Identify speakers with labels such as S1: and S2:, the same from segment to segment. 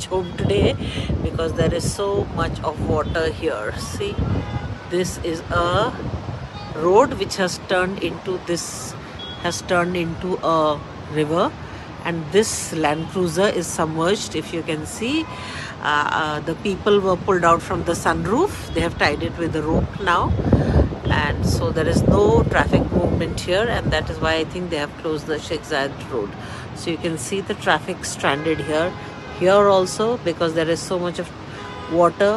S1: home today because there is so much of water here. See, this is a road which has turned into a river, and this Land Cruiser is submerged. If you can see, the people were pulled out from the sunroof. They have tied it with a rope now, and so there is no traffic movement here, and that is why I think they have closed the Sheikh Zayed road. So you can see the traffic stranded here also, because there is so much of water.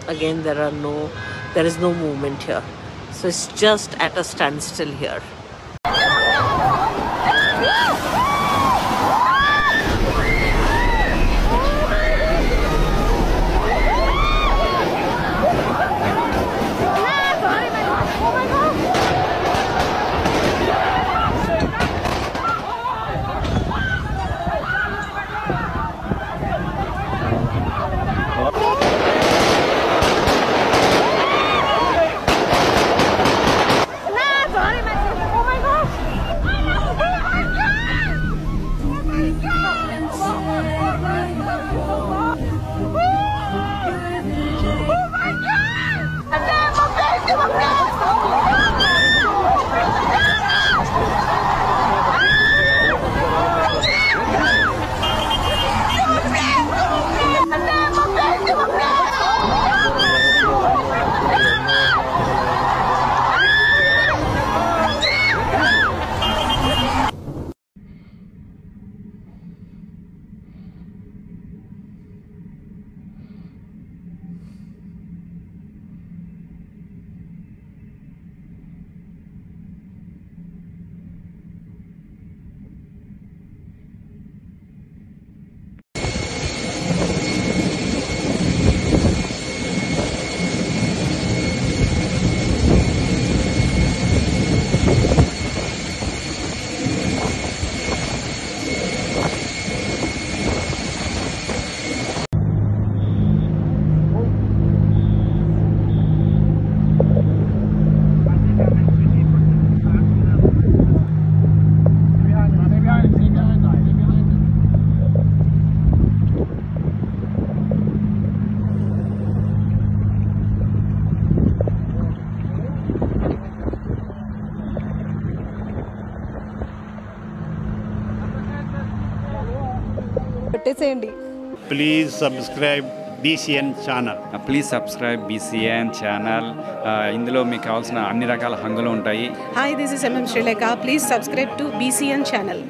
S1: Again, there is no movement here, so it's just at a standstill here.
S2: Please subscribe BCN channel.
S3: Please subscribe BCN channel. ఇందులో మీకు కావాల్సిన అన్ని రకాల హంగులు ఉంటాయి.
S4: Hi, this is MM Sri Lanka. Please subscribe to BCN channel.